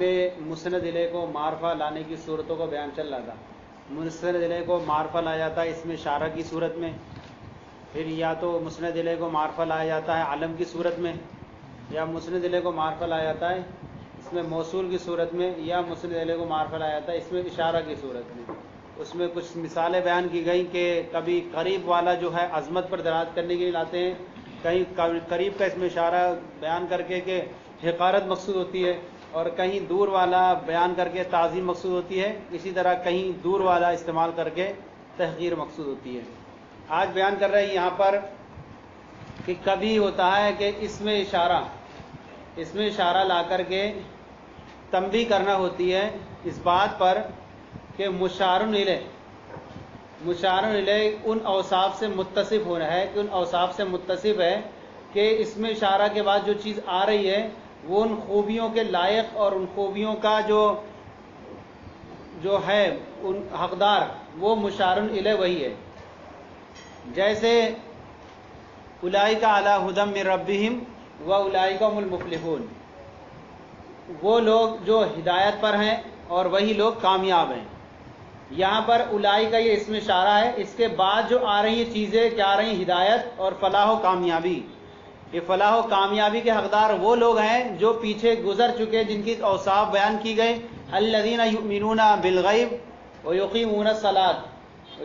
پہ مسند الیہ کو معرفہ لانے کی صورتوں کا بیان چل رہا تھا. مسند الیہ کو معرفہ لایا جاتا ہے اس میں اشارہ کی صورت میں، پھر یا تو مسند الیہ کو معرفہ لایا جاتا ہے علم کی صورت میں، یا مسند الیہ کو معرفہ لایا جاتا ہے اس میں موصول کی صورت میں، یا مسند الیہ کو معرفہ لایا جاتا ہے اس میں اشارہ کی صورت میں. اس میں کچھ مثالیں بیان کی گئیں کہ کبھی قریب والا جو ہے عظمت پر دلالت کرنے کے لیے لاتے ہیں، کہیں قریب کا اس میں اشارہ بیان کر کے کہ حقارت مقصود ہوتی ہے، اور کہیں دور والا بیان کر کے تعظیم مقصود ہوتی ہے، اسی طرح کہیں دور والا استعمال کر کے تحقیر مقصود ہوتی ہے. آج بیان کر رہے ہیں یہاں پر کہ کبھی ہوتا ہے کہ اس میں اشارہ لا کر کے تنبیہ کرنا ہوتی ہے اس بات پر کہ مشار الیہ ان اوصاف سے متصف ہونا ہے، کہ ان اوصاف سے متصف ہے کہ اس میں اشارہ کے بعد جو چیز آ رہی ہے وہ ان خوبیوں کے لائق اور ان خوبیوں کا جو ہے ان حقدار وہ مشار الیہ وہی ہے. جیسے اولئک علی ھدی من ربہم واولئک هم المفلحون، وہ لوگ جو ہدایت پر ہیں اور وہی لوگ کامیاب ہیں. یہاں پر اولئک کا یہ اسم اشارہ ہے، اس کے بعد جو آ رہی ہیں چیزیں کیا آ رہی ہیں؟ ہدایت اور فلاح و کامیابی. یہ فلاح و کامیابی کے حقدار وہ لوگ ہیں جو پیچھے گزر چکے، جن کی اوصاف بیان کی گئی. الذین یؤمنون بالغیب ویقیمون الصلاۃ،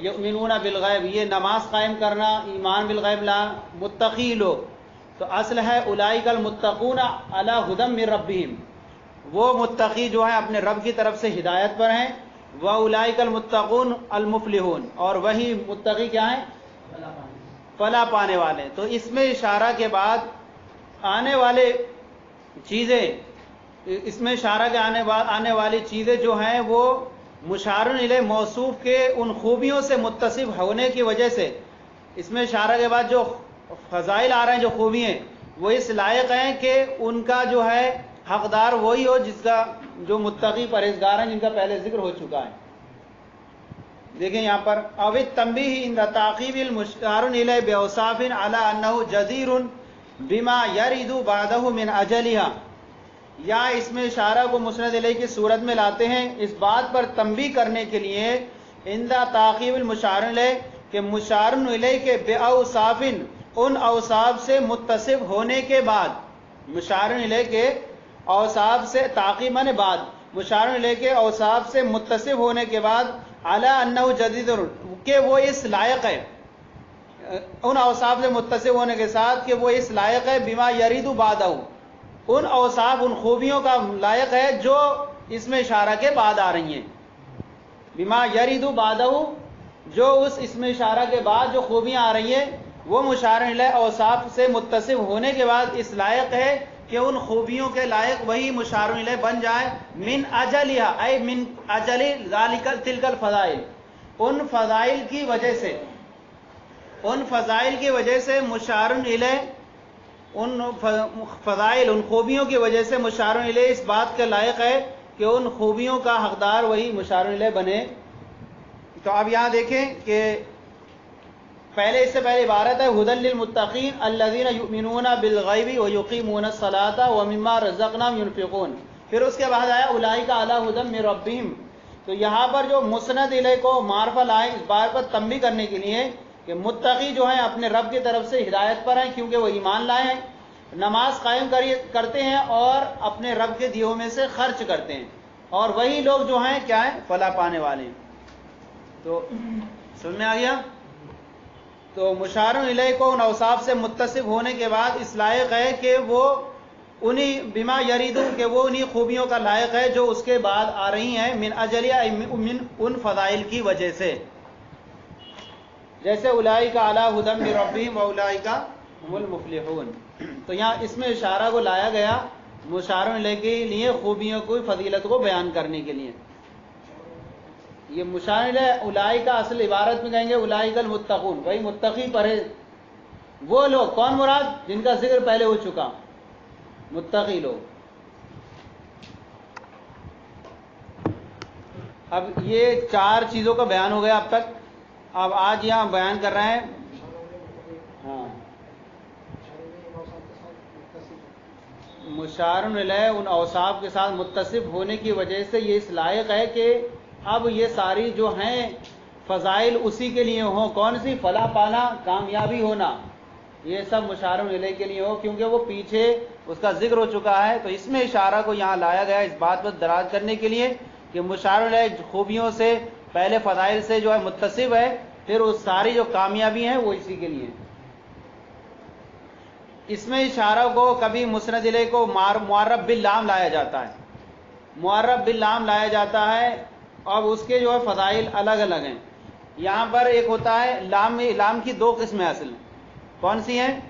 یؤمنون بالغیب یہ نماز قائم کرنا، ایمان بالغیب لا، متقی لوگ. تو اصل ہے اولئک المتقون علی ھدی من ربہم، وہ متقی جو ہیں اپنے رب کی طرف سے ہدایت پر ہیں. واولئک المتقون المفلحون، اور وہی متقی کیا ہیں؟ فلاح پانے والے. تو اس میں اشارہ کے بعد آنے والے چیزیں، اس میں اشارہ کے آنے والی چیزیں جو ہیں وہ مشار الیہ موصوف کے ان خوبیوں سے متصف ہونے کی وجہ سے، اس میں اشارہ کے بعد جو فضائل آ رہے ہیں، جو خوبیاں، وہ اس لائق ہیں کہ ان کا جو ہے حقدار وہی ہو جس کا جو متقی پرہیزگار ہیں، جن کا پہلے ذکر ہو چکا ہے. دیکھیں یہاں پر او التنبیہ عند تعقیب المشار الیہ باوصاف علی انہ جدیر بما یرد بعدہ من اجلها، یا اس میں اشارہ کو مسند الیہ کی صورت میں لاتے ہیں اس بات پر تنبیہ کرنے کے لیے عند تعقیب المشار الیہ کہ مشار الیہ کے باوصاف ان اوصاف سے متصف ہونے کے بعد، مشار الیہ کے اوصاف سے تعقیب مانے بعد، مشار الیہ کے اوصاف سے متصف ہونے کے بعد علی انہ جدید کہ وہ اس لائق ہے، ان اوصاف سے متصف ہونے کے ساتھ کہ وہ اس لائق ہے بما یرید بعدہ، ان اوصاف ان خوبیوں کا لائق ہے جو اس میں اشارہ کے بعد آ رہی ہیں. بما یرید بعدہ، جو اس میں اشارہ کے بعد جو خوبیاں آ رہی ہیں وہ مشار الیہ اوصاف سے متصف ہونے کے بعد اس لائق ہے کہ ان خوبیوں کے لائق وہی مشار الیہ بن جائے. من اجلھا ای من اجل ذالک تلک الفضائل، ان فضائل کی وجہ سے، ان فضائل کی وجہ سے مشار الیہ، ان فضائل ان خوبیوں کی وجہ سے مشار الیہ اس بات کے لائق ہے کہ ان خوبیوں کا حقدار وہی مشار الیہ بنے. تو اب یہاں دیکھیں کہ پہلے اس سے پہلے عبارت ہے ھدی للمتقین الذین یؤمنون بالغیب ویقیمون الصلاۃ ومما رزقناہم ینفقون، پھر اس کے بعد آیا اولئک علی ھدی من ربہم. تو یہاں پر جو مسند الیہ کو معرفہ لائیں اس بات پر تنبیہ کرنے کے لیے کہ متقی جو ہیں اپنے رب کی طرف سے ہدایت پر ہیں کیونکہ وہ ایمان لائے ہیں، نماز قائم کرتے ہیں اور اپنے رب کے دیوں میں سے خرچ کرتے ہیں، اور وہی لوگ جو ہیں کیا ہیں؟ فلاح پانے والے ہیں. تو سمجھ میں آ گیا؟ تو مشار الیہ کو ان اوصاف سے متصف ہونے کے بعد اس لائق ہے کہ وہ انہی بما یریدو کہ وہ انہی خوبیوں کا لائق ہے جو اس کے بعد آ رہی ہیں من اجلیہ من ان فضائل کی وجہ سے. جیسے اولئک علی ھدی من ربہم واولئک هم المفلحون. تو یہاں اس میں اشارہ کو لایا گیا مشار الیہ کے لیے خوبیوں کو فضیلت کو بیان کرنے کے لیے. یہ مشار الیہ اولئک اصل عبارت میں کہیں گے اولئک المتقون، وہی متقی پرہیز، وہ لوگ کون مراد؟ جن کا ذکر پہلے ہو چکا، متقی لوگ. اب یہ چار چیزوں کا بیان ہو گیا اب تک. اب آج یہاں بیان کر رہے ہیں ہاں مشار الیہ ان اوصاف کے ساتھ متصف ہونے کی وجہ سے یہ اس لائق ہے کہ اب یہ ساری جو ہیں فضائل اسی کے لیے ہوں. کون سی؟ فلاح پانا، کامیابی ہونا، یہ سب مشار الیہ کے لیے ہو، کیونکہ وہ پیچھے اس کا ذکر ہو چکا ہے. تو اس میں اشارہ کو یہاں لایا گیا اس بات پر دراز کرنے کے لیے کہ مشار الیہ خوبیوں سے، پہلے فضائل سے جو ہے متصف ہے، پھر وہ ساری جو کامیابی ہیں وہ اسی کے لیے. اس میں اشارہ کو کبھی مسند الیہ کو معرب باللام لایا جاتا ہے، معرب باللام لایا جاتا ہے، اور اس کے جو ہے فضائل الگ الگ ہیں. یہاں پر ایک ہوتا ہے لام کی دو قسمیں اصل میں. کون سی ہیں؟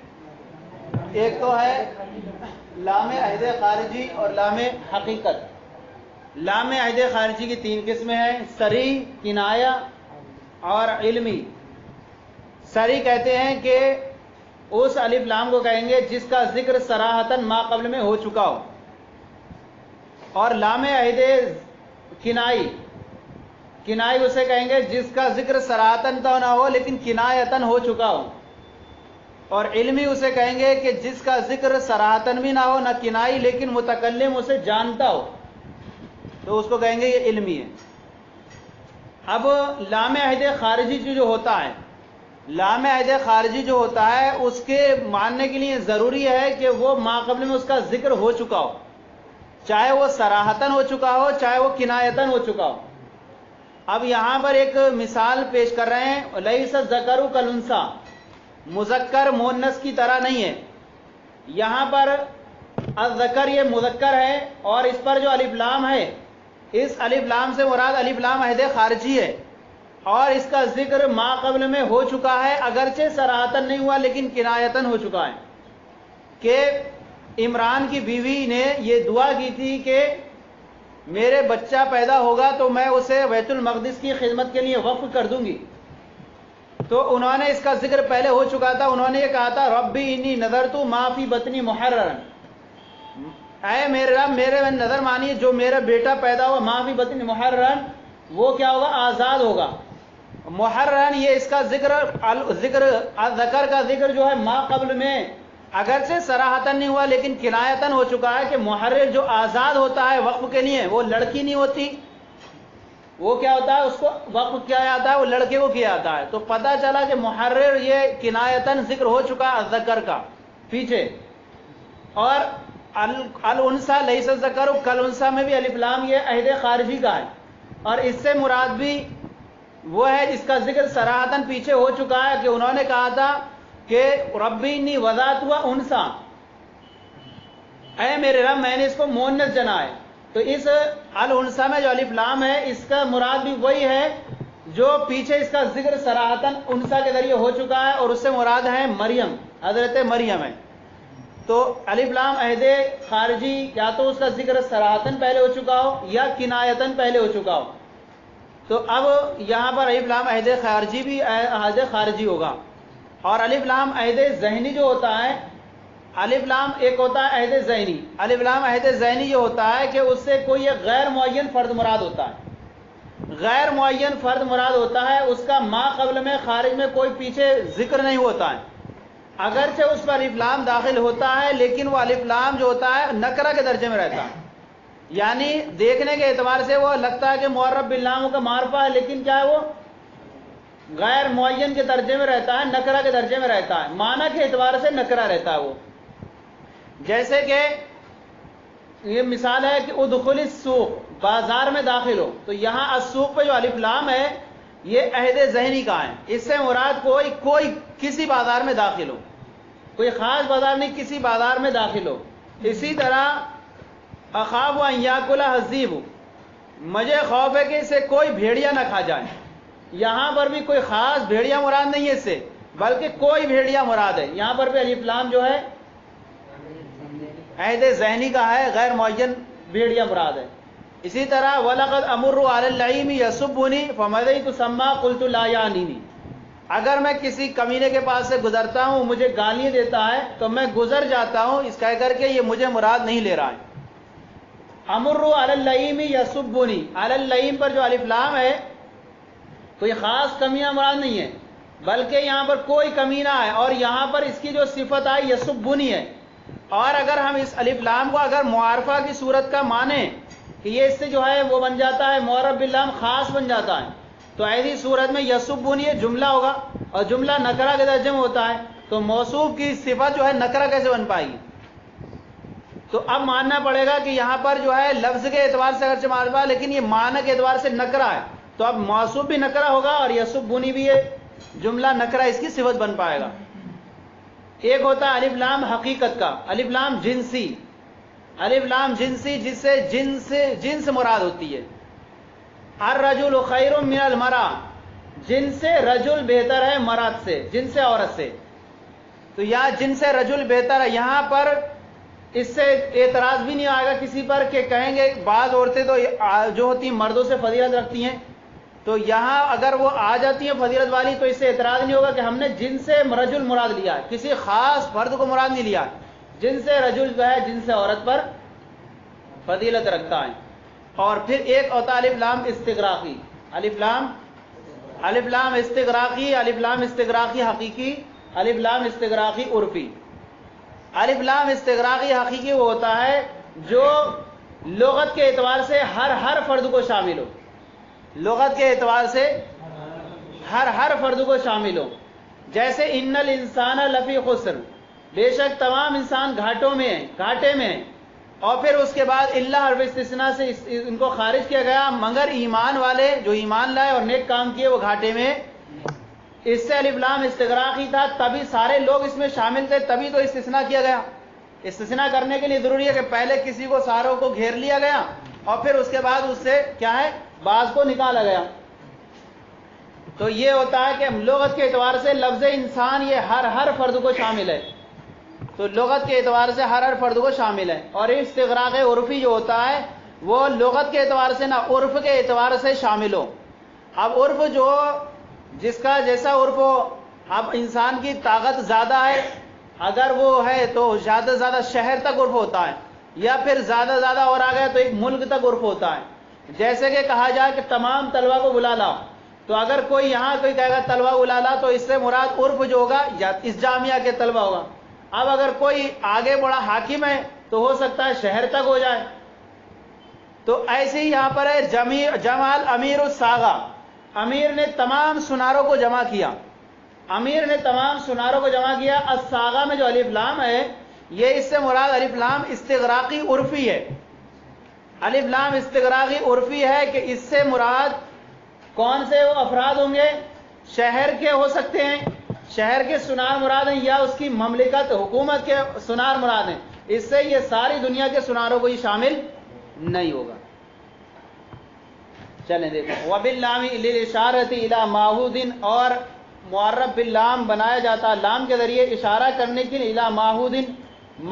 ایک تو ہے لام عہد خارجی اور لام حقیقت. لام عہد خارجی کی تین قسمیں ہیں: صریح، کنایہ اور علمی. صریح کہتے ہیں کہ اس الف لام کو کہیں گے جس کا ذکر صراحتاً ما قبل میں ہو چکا ہو. اور لام عہد کنائی اسے کہیں گے جس کا ذکر صراحتاً تو نہ ہو لیکن کنایتاً ہو چکا ہو. اور علمی اسے کہیں گے کہ جس کا ذکر صراحتاً بھی نہ ہو نہ کنائی، لیکن متکلم اسے جانتا ہو، تو اس کو کہیں گے یہ علمی ہے. اب لام عہد خارجی جو ہوتا ہے، لام عہد خارجی جو ہوتا ہے اس کے ماننے کے لیے ضروری ہے کہ وہ ما قبل میں اس کا ذکر ہو چکا ہو، چاہے وہ صراحتاً ہو چکا ہو چاہے وہ کنایتاً ہو چکا ہو. اب یہاں پر ایک مثال پیش کر رہے ہیں: لیس الذکر کالانثی، مذکر مؤنث کی طرح نہیں ہے. یہاں پر الذکر یہ مذکر ہے، اور اس پر جو الف لام ہے، اس الف لام سے مراد الف لام عہد خارجی ہے، اور اس کا ذکر ما قبل میں ہو چکا ہے، اگرچہ صراحتاً نہیں ہوا لیکن کنایتاً ہو چکا ہے. کہ عمران کی بیوی نے یہ دعا کی تھی کہ میرے بچہ پیدا ہوگا تو میں اسے بیت المقدس کی خدمت کے لیے وقف کر دوں گی. تو انہوں نے اس کا ذکر پہلے ہو چکا تھا. انہوں نے یہ کہا تھا: ربی انی نذرت ما فی بطنی محررا، اے میرے رب میرے میں نظر مانی جو میرا بیٹا پیدا ہوا ما فی بطنی محررا، وہ کیا ہوگا؟ آزاد ہوگا. محررا یہ اس کا ذکر الذکر کا ذکر جو ہے ما قبل میں اگرچہ صراحتاً نہیں ہوا لیکن کنایتاً ہو چکا ہے. کہ محرر جو آزاد ہوتا ہے وقف کے لیے، وہ لڑکی نہیں ہوتی، وہ کیا ہوتا ہے؟ اس کو وقف کیا جاتا ہے، وہ لڑکے کو کیا جاتا ہے. تو پتہ چلا کہ محرر یہ کنایتاً ذکر ہو چکا ہے الذکر کا پیچھے. اور الانثی لیس الذکر کالانثی میں بھی الف لام یہ عہد خارجی کا ہے، اور اس سے مراد بھی وہ ہے جس کا ذکر صراحتاً پیچھے ہو چکا ہے. کہ انہوں نے کہا تھا کہ ربی انی وضعت ہوا انثی، اے میرے رب میں نے اس کو مؤنث جنا ہے. تو اس الانثی میں جو الف لام ہے اس کا مراد بھی وہی ہے جو پیچھے اس کا ذکر صراحتاً انثی کے ذریعے ہو چکا ہے، اور اس سے مراد ہے مریم، حضرت مریم ہے. تو الف لام عہد خارجی یا تو اس کا ذکر صراحتاً پہلے ہو چکا ہو یا کنایتاً پہلے ہو چکا ہو. تو اب یہاں پر الف لام عہد خارجی بھی عہد خارجی ہوگا. اور الف لام عہد ذہنی جو ہوتا ہے، الف لام ایک ہوتا ہے عہد ذہنی. الف لام عہد ذہنی یہ ہوتا ہے کہ اس سے کوئی ایک غیر معین فرد مراد ہوتا ہے. غیر معین فرد مراد ہوتا ہے، اس کا ما قبل میں خارج میں کوئی پیچھے ذکر نہیں ہوتا ہے، اگرچہ اس پر الف لام داخل ہوتا ہے لیکن وہ الف لام جو ہوتا ہے نکرہ کے درجے میں رہتا ہے. یعنی دیکھنے کے اعتبار سے وہ لگتا ہے کہ معرب باللام کا معرفہ ہے، لیکن کیا ہے وہ غیر معین کے درجے میں رہتا ہے، نکرہ کے درجے میں رہتا ہے، معنی کے اعتبار سے نکرہ رہتا ہے وہ. جیسے کہ یہ مثال ہے کہ ادخل السوق، بازار میں داخل ہو. تو یہاں السوق پہ جو الف لام ہے یہ عہد ذہنی کا ہے. اس سے مراد کوئی کسی بازار میں داخل ہو، کوئی خاص بازار نہیں، کسی بازار میں داخل ہو. اسی طرح اخاف ان یاکل الذئب، مجھے خوف ہے کہ اسے کوئی بھیڑیا نہ کھا جائے. یہاں پر بھی کوئی خاص بھیڑیا مراد نہیں ہے اس سے، بلکہ کوئی بھیڑیا مراد ہے. یہاں پر بھی الف لام جو ہے عہد ذہنی کا ہے، غیر معین بھیڑیا مراد ہے. اسی طرح وَلَقَدْ أَمُرُّ عَلَى اللَّئِيمِ يَسُبُّنِي فَمَضَيْتُ ثَمَّ قُلْتُ لَا يَعْنِينِي، اگر میں کسی کمینے کے پاس سے گزرتا ہوں مجھے گالیاں دیتا ہے تو میں گزر جاتا ہوں اس کہہ کر کے یہ مجھے مراد نہیں لے رہا ہے. امر علی اللئیم یسبنی، علی اللئیم پر جو الف لام ہے کوئی خاص کمیاں مراد نہیں ہے، بلکہ یہاں پر کوئی کمی نہ ہے. اور یہاں پر اس کی جو صفت آئی یسبنی ہے، اور اگر ہم اس الف لام کو اگر معارفہ کی صورت کا مانیں کہ یہ اس سے جو ہے وہ بن جاتا ہے معرب باللام خاص بن جاتا ہے، تو ایسی صورت میں یسبون یہ جملہ ہوگا، اور جملہ نکرہ کے درجے میں ہوتا ہے، تو موصوف کی صفت جو ہے نکرہ کیسے بن پائے گی؟ تو اب ماننا پڑے گا کہ یہاں پر جو ہے لفظ کے اعتبار سے اگرچہ معرفہ لیکن یہ معنی کے اعتبار سے نکرہ ہے، تو اب موصوف بھی نکرہ ہوگا اور یسبونی بھی یہ جملہ نکرہ اس کی صفت بن پائے گا۔ ایک ہوتا ہے الف لام حقیقت کا، الف لام جنسی، الف لام جنسی جس سے جنس مراد ہوتی ہے۔ الرجل خیر من المرأة، جن سے رجل بہتر ہے مرد سے، جن سے عورت سے، تو یا جن سے رجل بہتر ہے، یہاں پر اس سے اعتراض بھی نہیں آئے گا کسی پر کہ کہیں گے بعض عورتیں تو جو ہوتی ہیں مردوں سے فضیلت رکھتی ہیں، تو یہاں اگر وہ آ جاتی ہیں فضیلت والی تو اس سے اعتراض نہیں ہوگا کہ ہم نے جن سے رجل مراد لیا ہے، کسی خاص فرد کو مراد نہیں لیا، جن سے رجل جو ہے جن سے عورت پر فضیلت رکھتا ہے۔ اور پھر ایک ہوتا ہے الف لام استغراقی، الف لام استغراقی، الف لام استغراقی حقیقی، الف لام استغراقی عرفی۔ الف لام استغراقی حقیقی وہ ہوتا ہے جو لغت کے اعتبار سے ہر فرد کو شامل ہو، لغت کے اعتبار سے ہر فرد کو شامل ہو، جیسے ان الانسان لفی خسر، بے شک تمام انسان گھاٹے میں ہیں، اور پھر اس کے بعد اللہ حرف استثناء سے ان کو خارج کیا گیا، مگر ایمان والے جو ایمان لائے اور نیک کام کیے وہ گھاٹے میں۔ اس سے الف لام استغراقی تھا، تبھی سارے لوگ اس میں شامل تھے، تبھی تو استثناء کیا گیا۔ استثناء کرنے کے لیے ضروری ہے کہ پہلے کسی کو ساروں کو گھیر لیا گیا اور پھر اس کے بعد اس سے کیا ہے بعض کو نکالا گیا۔ تو یہ ہوتا ہے کہ لغت کے اعتبار سے لفظ انسان یہ ہر فرد کو شامل ہے، تو لغت کے اعتبار سے ہر فرد کو شامل ہے۔ اور استغراق عرفی جو ہوتا ہے وہ لغت کے اعتبار سے نہ عرف کے اعتبار سے شامل ہو۔ اب عرف جو جس کا جیسا عرف ہو، اب انسان کی طاقت زیادہ ہے، اگر وہ ہے تو زیادہ سے زیادہ شہر تک عرف ہوتا ہے، یا پھر زیادہ سے زیادہ اور آگے تو ایک ملک تک عرف ہوتا ہے۔ جیسے کہ کہا جائے کہ تمام طلبہ کو بلا لاؤ، تو اگر کوئی یہاں کوئی کہے گا طلبہ بلا لا تو اس سے مراد عرف جو ہوگا یا اس جامعہ کے طلبہ ہوگا۔ اب اگر کوئی آگے بڑا حاکم ہے تو ہو سکتا ہے شہر تک ہو جائے۔ تو ایسے ہی یہاں پر ہے جمال امیر الساغا، امیر نے تمام سناروں کو جمع کیا، امیر نے تمام سناروں کو جمع کیا۔ الساغا میں جو الف لام ہے یہ اس سے مراد الف لام استغراقی عرفی ہے، الف لام استغراقی عرفی ہے کہ اس سے مراد کون سے وہ افراد ہوں گے؟ شہر کے ہو سکتے ہیں، شہر کے سنار مراد ہیں، یا اس کی مملکت حکومت کے سنار مراد ہیں، اس سے یہ ساری دنیا کے سناروں کو ہی شامل نہیں ہوگا۔ چلیں دیکھیں وباللام للاشارۃ الی معہود، اور معرب باللام بنایا جاتا لام کے ذریعے اشارہ کرنے کے لیے الی معہود،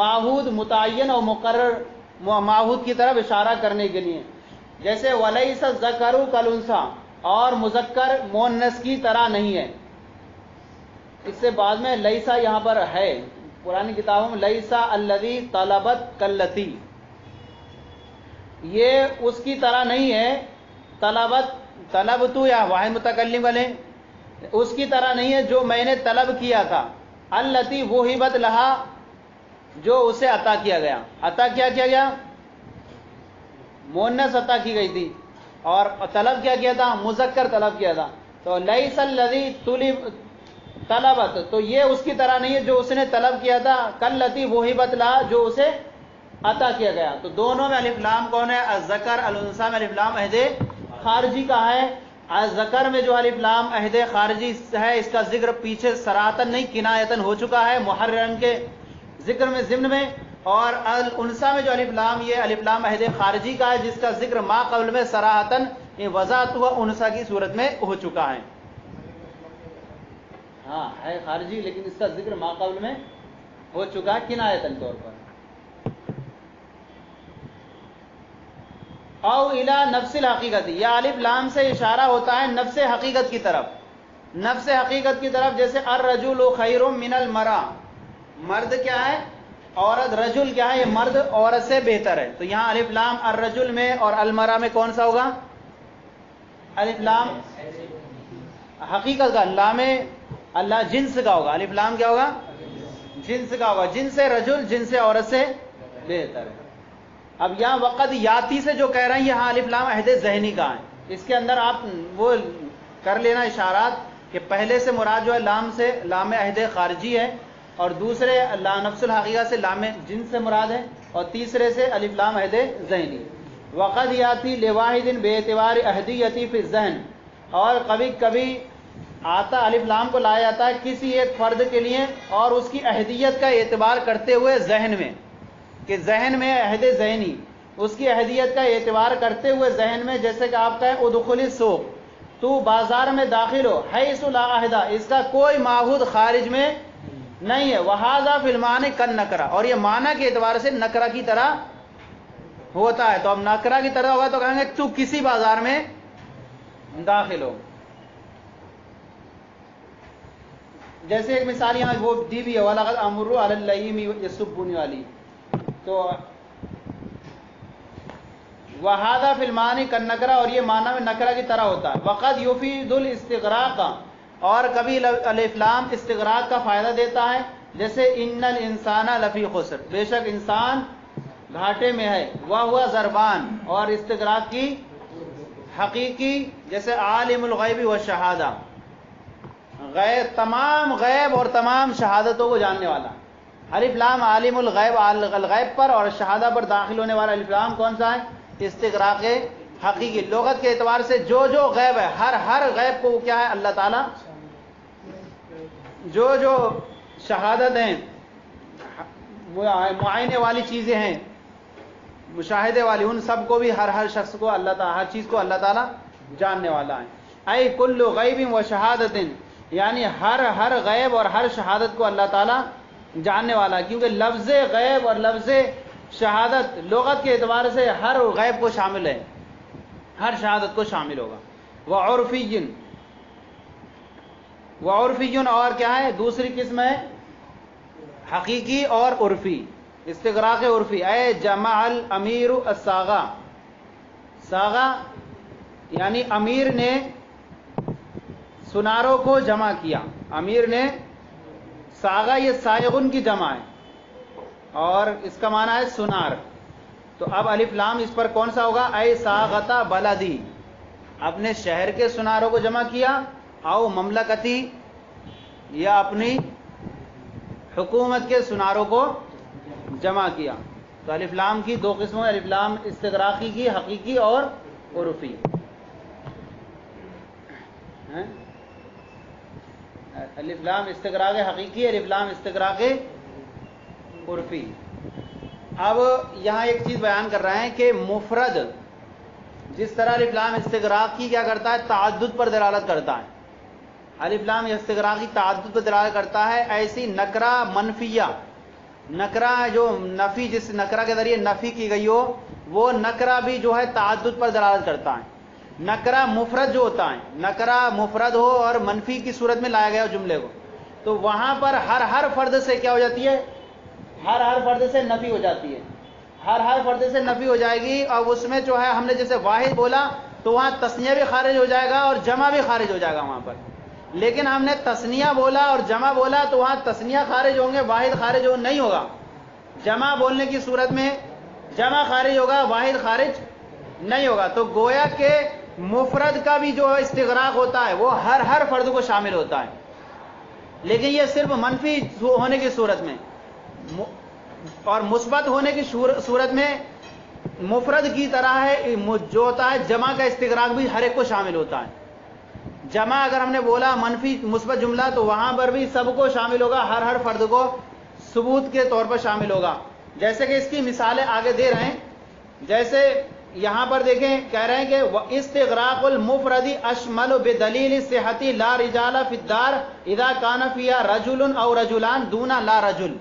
معہود متعین اور مقرر معہود کی طرف اشارہ کرنے کے لیے، جیسے ولیس الذکر کالانثی، اور مذکر مؤنث کی طرح نہیں ہے۔ اس سے بعد میں لیسا یہاں پر ہے پرانی کتابوں میں، لیسا الذی طلبت کلتی، یہ اس کی طرح نہیں ہے، طلبتو یا واحد متکلم والے اس کی طرح نہیں ہے جو میں نے طلب کیا تھا، التی وہبت لہا جو اسے عطا کیا گیا، عطا کیا گیا مؤنث عطا کی گئی تھی، اور طلب کیا تھا مذکر طلب کیا تھا۔ تو لیس الذی طلبت، تو یہ اس کی طرح نہیں ہے جو اس نے طلب کیا تھا، کلتی وہبت لہا جو اسے عطا کیا گیا۔ تو دونوں میں الف لام کون ہے؟ الذکر، الانثی میں الف لام عہد خارجی کا ہے۔ الذکر میں جو الف لام عہد خارجی ہے اس کا ذکر پیچھے صراحتاً نہیں کنایتاً ہو چکا ہے محررن کے ذکر میں ضمن میں، اور الانثی میں جو الف لام یہ الف لام عہد خارجی کا ہے جس کا ذکر ما قبل میں صراحتاً وضاحت ہوا انثی کی صورت میں ہو چکا ہے۔ ہاں ہے خارجی لیکن اس کا ذکر ما قبل میں ہو چکا ہے کنایتاً طور پر۔ او الی نفس الحقیقت، یا الف لام سے اشارہ ہوتا ہے نفس حقیقت کی طرف، نفس حقیقت کی طرف، جیسے الرجل خیر من المرأة، مرد کیا ہے؟ عورت، رجل کیا ہے؟ یہ مرد عورت سے بہتر ہے۔ تو یہاں الف لام الرجل میں اور المرأة میں کون سا ہوگا؟ الف لام حقیقت کا، لام اللہ جنس کا ہوگا، الف لام کیا ہوگا؟ جنس کا ہوگا، جنس رجل جنس عورت سے بہتر ہے۔ اب یہاں وقد یاتی سے جو کہہ رہے ہیں یہاں الف لام عہد ذہنی کا ہے، اس کے اندر آپ وہ کر لینا اشارات کہ پہلے سے مراد جو ہے لام سے لام عہد خارجی ہے، اور دوسرے لا نفس الحقیقہ سے لام جنس سے مراد ہے، اور تیسرے سے الف لام عہد ذہنی۔ وقد یاتی لواحد بے اعتبار عہدیتی فی الذہن، اور کبھی کبھی آتا الف لام کو لایا جاتا ہے کسی ایک فرد کے لیے اور اس کی عہدیت کا اعتبار کرتے ہوئے ذہن میں، کہ ذہن میں عہد ذہنی، اس کی عہدیت کا اعتبار کرتے ہوئے ذہن میں، جیسے کہ آپ کہیں ادخل السوق، تو بازار میں داخل ہو، حیث لا عہدہ، اس کا کوئی معہود خارج میں نہیں ہے، وہذا فی المعنی کالنکرہ، اور یہ معنی کے اعتبار سے نکرہ کی طرح ہوتا ہے۔ تو اب نکرہ کی طرح ہوگا تو کہیں گے تو کسی بازار میں داخل ہو۔ جیسے ایک مثال یہاں وہ دی بھی ہے وَلَقَدْ أَمُرُّ عَلَى اللَّئِيمِ يَسُبُّنِي والی، تو وَهَذَا فِي الْمَعْنِ كَالنَّكْرَةِ، اور یہ معنی میں نکرہ کی طرح ہوتا ہے۔ وَقَدْ يُفِيدُ الْاِسْتِغْرَاقَ، اور کبھی الف لام استغراق کا فائدہ دیتا ہے، جیسے ان الانسان لفی خسر، بے شک انسان گھاٹے میں ہے، وَهُوَ ضربان، اور استغراق کی حقیقی جیسے عالم الغیب والشہادہ، غیب تمام غیب اور تمام شہادتوں کو جاننے والا۔ الف لام عالم الغیب الغیب پر اور شہادہ پر داخل ہونے والا الف لام کون سا ہے؟ استغراق حقیقی۔ لغت کے اعتبار سے جو غیب ہے، ہر غیب کو کیا ہے اللہ تعالیٰ، جو شہادت ہیں، معائنے والی چیزیں ہیں، مشاہدے والی، ان سب کو بھی ہر شخص کو اللہ تعالیٰ، ہر چیز کو اللہ تعالیٰ جاننے والا ہے۔ اے کل غیب و شہادت، یعنی ہر غیب اور ہر شہادت کو اللہ تعالیٰ جاننے والا ہے، کیونکہ لفظ غیب اور لفظ شہادت لغت کے اعتبار سے ہر غیب کو شامل ہے، ہر شہادت کو شامل ہوگا۔ وعرفی، اور کیا ہے دوسری قسم ہے حقیقی اور عرفی، استغراق عرفی۔ اے جمع الامیر الصاغہ، صاغہ یعنی امیر نے سناروں کو جمع کیا، امیر نے صاغہ، یہ صائغن کی جمع ہے اور اس کا معنی ہے سنار۔ تو اب الف لام اس پر کون سا ہوگا؟ اے صاغتا بلدی، اپنے شہر کے سناروں کو جمع کیا، او مملکتی، یا اپنی حکومت کے سناروں کو جمع کیا۔ تو الف لام کی دو قسموں، الف لام استغراقی کی، حقیقی اور عرفی۔ الف لام استغراق حقیقی، الف لام استغراق عرفی۔ اب یہاں ایک چیز بیان کر رہے ہیں کہ مفرد جس طرح الف لام استغراق کی کیا کرتا ہے، تعدد پر دلالت کرتا ہے، الف لام استغراقی تعدد پر دلالت کرتا ہے، ایسی نکرہ منفیہ، نکرہ جو نفی، جس نکرہ کے ذریعے نفی کی گئی ہو، وہ نکرہ بھی جو ہے تعدد پر دلالت کرتا ہے۔ نکرہ مفرد جو ہوتا ہے، نکرہ مفرد ہو اور منفی کی صورت میں لایا گیا ہو جملے کو، تو وہاں پر ہر فرد سے کیا ہو جاتی ہے؟ ہر فرد سے نفی ہو جاتی ہے، ہر فرد سے نفی ہو جائے گی، اور اس میں جو ہے ہم نے جیسے واحد بولا تو وہاں تثنیہ بھی خارج ہو جائے گا اور جمع بھی خارج ہو جائے گا وہاں پر، لیکن ہم نے تثنیہ بولا اور جمع بولا تو وہاں تثنیہ خارج ہوں گے، واحد خارج نہیں ہوگا۔ جمع بولنے کی صورت میں جمع خارج ہوگا، واحد خارج نہیں ہوگا۔ تو گویا کہ مفرد کا بھی جو استغراق ہوتا ہے وہ ہر فرد کو شامل ہوتا ہے، لیکن یہ صرف منفی ہونے کی صورت میں، اور مثبت ہونے کی صورت میں مفرد کی طرح ہے جو ہوتا ہے جمع کا استغراق بھی ہر ایک کو شامل ہوتا ہے۔ جمع اگر ہم نے بولا منفی مثبت جملہ تو وہاں پر بھی سب کو شامل ہوگا، ہر فرد کو ثبوت کے طور پر شامل ہوگا۔ جیسے کہ اس کی مثالیں آگے دے رہے ہیں، جیسے یہاں پر دیکھیں کہہ رہے ہیں کہ استغراق المفرد اشمل بدلیل صحت لا رجال فی الدار اذا کان فیہا رجل او رجلان دون لا رجل،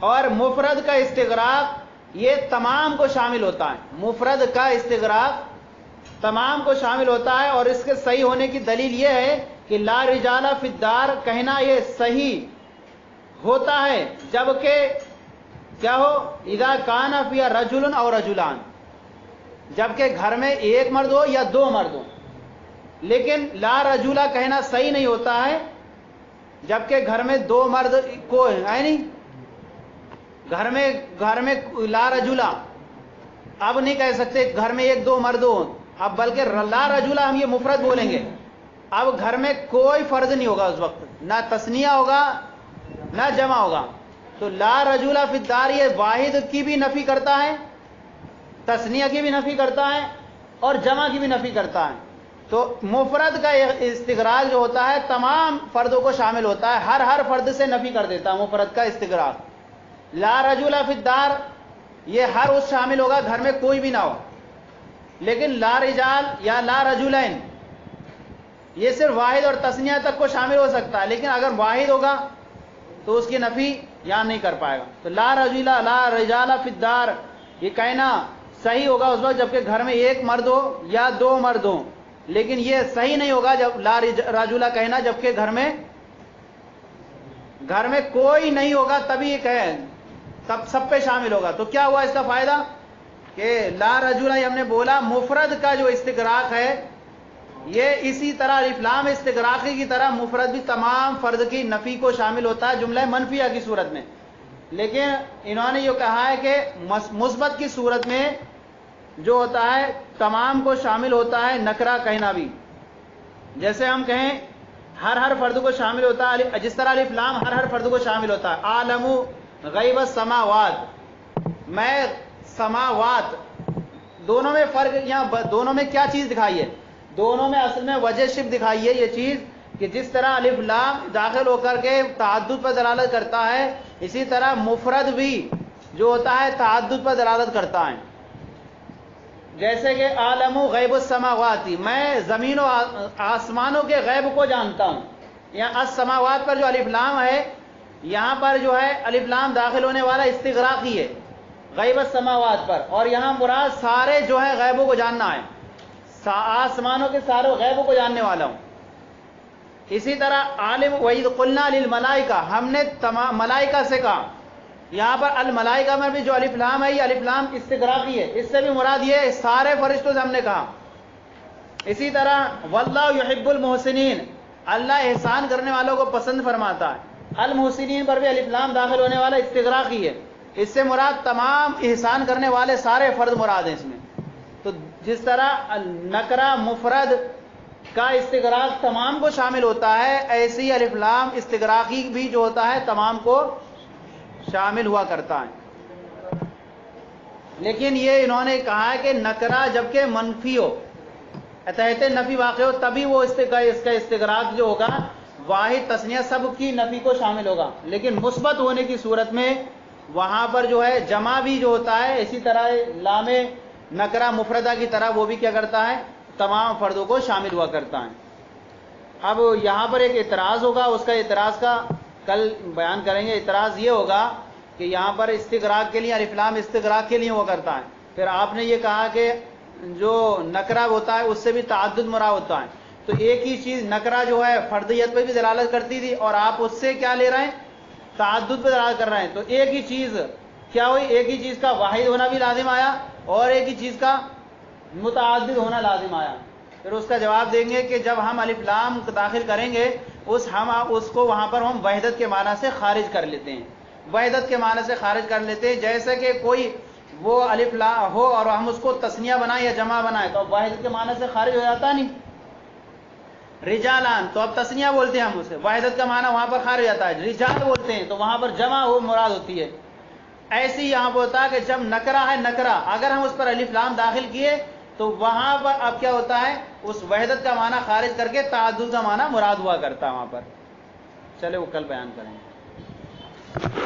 اور مفرد کا استغراق یہ تمام کو شامل ہوتا ہے، مفرد کا استغراق تمام کو شامل ہوتا ہے، اور اس کے صحیح ہونے کی دلیل یہ ہے کہ لا رجال فی الدار کہنا یہ صحیح ہوتا ہے جبکہ کیا ہو، اذا کان فیہا رجل او رجلان، جبکہ گھر میں ایک مرد ہو یا دو مرد ہو، لیکن لا رجولہ کہنا صحیح نہیں ہوتا ہے جبکہ گھر میں دو مرد کو ہے نہیں، گھر میں لا رجلا، اب نہیں کہہ سکتے گھر میں ایک دو مرد ہوں، اب بلکہ لا رجلا ہم یہ مفرد بولیں گے. اب گھر میں کوئی فرد نہیں ہوگا اس وقت، نہ تثنیہ ہوگا نہ جمع ہوگا. تو لا رجلا فی الدار یہ واحد کی بھی نفی کرتا ہے، تثنیہ کی بھی نفی کرتا ہے اور جمع کی بھی نفی کرتا ہے. تو مفرد کا استغراق جو ہوتا ہے تمام فردوں کو شامل ہوتا ہے، ہر فرد سے نفی کر دیتا ہے مفرد کا استغراق. لا رجل فی الدار یہ ہر اس شامل ہوگا گھر میں کوئی بھی نہ ہو. لیکن لا رجال یا لا رجلین یہ صرف واحد اور تثنیہ تک کو شامل ہو سکتا ہے، لیکن اگر واحد ہوگا تو اس کی نفی یہاں نہیں کر پائے گا. تو لا رجلا لا رجال فی الدار یہ کہنا صحیح ہوگا اس وقت جبکہ گھر میں ایک مرد ہو یا دو مرد ہو، لیکن یہ صحیح نہیں ہوگا جب لا رجلا کہنا جبکہ گھر میں کوئی نہیں ہوگا تبھی یہ کہیں، تب سب پہ شامل ہوگا. تو کیا ہوا اس کا فائدہ کہ لا رجلا ہم نے بولا مفرد کا جو استغراق ہے یہ اسی طرح الف لام استغراقی کی طرح مفرد بھی تمام فرد کی نفی کو شامل ہوتا ہے جملہ منفیہ کی صورت میں. لیکن انہوں نے یہ کہا ہے کہ مثبت کی صورت میں جو ہوتا ہے تمام کو شامل ہوتا ہے نکرہ کہنا بھی. جیسے ہم کہیں ہر فرد کو شامل ہوتا ہے، جس طرح الف لام ہر فرد کو شامل ہوتا ہے. عالم غیب السماوات، میں سماوات، دونوں میں فرق، یہاں دونوں میں کیا چیز دکھائی ہے؟ دونوں میں اصل میں وجہ شب دکھائی ہے یہ چیز کہ جس طرح الف لام داخل ہو کر کے تعدد پر دلالت کرتا ہے اسی طرح مفرد بھی جو ہوتا ہے تعدد پر دلالت کرتا ہے. جیسے کہ عالم غیب السماوات، میں زمین و آسمانوں کے غیب کو جانتا ہوں. یہاں السماوات پر جو الف لام ہے یہاں پر جو ہے الف لام داخل ہونے والا استغراقی ہے غیب السماوات پر، اور یہاں مراد سارے جو ہے غیبوں کو جاننا ہے، آسمانوں کے سارے غیبوں کو جاننے والا ہوں. اسی طرح عالم وَإِذْ قُلْنَا لِلْمَلَائِكَةِ ہم نے تمام ملائکہ سے کہا، یہاں پر الملائکہ میں بھی جو الف لام ہے یہ الف لام استغراقی ہے، اس سے بھی مراد یہ سارے فرشتوں سے ہم نے کہا. اسی طرح واللہ یحب المحسنین اللہ احسان کرنے والوں کو پسند فرماتا ہے، المحسنین پر بھی الف لام داخل ہونے والا استغراقی ہے، اس سے مراد تمام احسان کرنے والے سارے فرد مراد ہیں اس میں. تو جس طرح نکرہ مفرد کا استغراق تمام کو شامل ہوتا ہے ایسی الف لام استغراقی بھی جو ہوتا ہے تمام کو شامل ہوا کرتا ہے. لیکن یہ انہوں نے کہا ہے کہ نکرہ جبکہ منفی ہو، تحت نفی واقع ہو تبھی وہ اس کا استغراق جو ہوگا واحد تثنیہ سب کی نفی کو شامل ہوگا. لیکن مثبت ہونے کی صورت میں وہاں پر جو ہے جمع بھی جو ہوتا ہے اسی طرح لام نکرہ مفردہ کی طرح وہ بھی کیا کرتا ہے تمام فردوں کو شامل ہوا کرتا ہے. اب یہاں پر ایک اعتراض ہوگا، اس کا اعتراض کا کل بیان کریں گے. اعتراض یہ ہوگا کہ یہاں پر استغراق کے لیے الف لام استغراق کے لیے ہوا کرتا ہے، پھر آپ نے یہ کہا کہ جو نکرہ ہوتا ہے اس سے بھی تعدد مراد ہوتا ہے، تو ایک ہی چیز نکرہ جو ہے فردیت پہ بھی دلالت کرتی تھی اور آپ اس سے کیا لے رہے ہیں تعدد پہ دلالت کر رہے ہیں. تو ایک ہی چیز کیا ہوئی، ایک ہی چیز کا واحد ہونا بھی لازم آیا اور ایک ہی چیز کا متعدد ہونا لازم آیا. پھر اس کا جواب دیں گے کہ جب ہم الف لام داخل کریں گے ہم اس کو وہاں پر ہم وحدت کے معنی سے خارج کر لیتے ہیں، وحدت کے معنی سے خارج کر لیتے ہیں. جیسے کہ کوئی وہ الف لام ہو اور ہم اس کو تثنیہ بنائیں یا جمع بنائیں تو اب وحدت کے معنی سے خارج ہو جاتا نہیں. رجالان تو اب تثنیہ بولتے ہیں ہم اسے، وحدت کا معنی وہاں پر خارج ہو جاتا ہے. رجال بولتے ہیں تو وہاں پر جمع ہو مراد ہوتی ہے. ایسی یہاں پر ہوتا ہے کہ جب نکرہ ہے نکرہ اگر ہم اس پر الف لام داخل کیے تو وہاں پر اب کیا ہوتا ہے اس وحدت کا معنی خارج کر کے تعدد کا معنی مراد ہوا کرتا ہے وہاں پر. چلے وہ کل بیان کریں گے.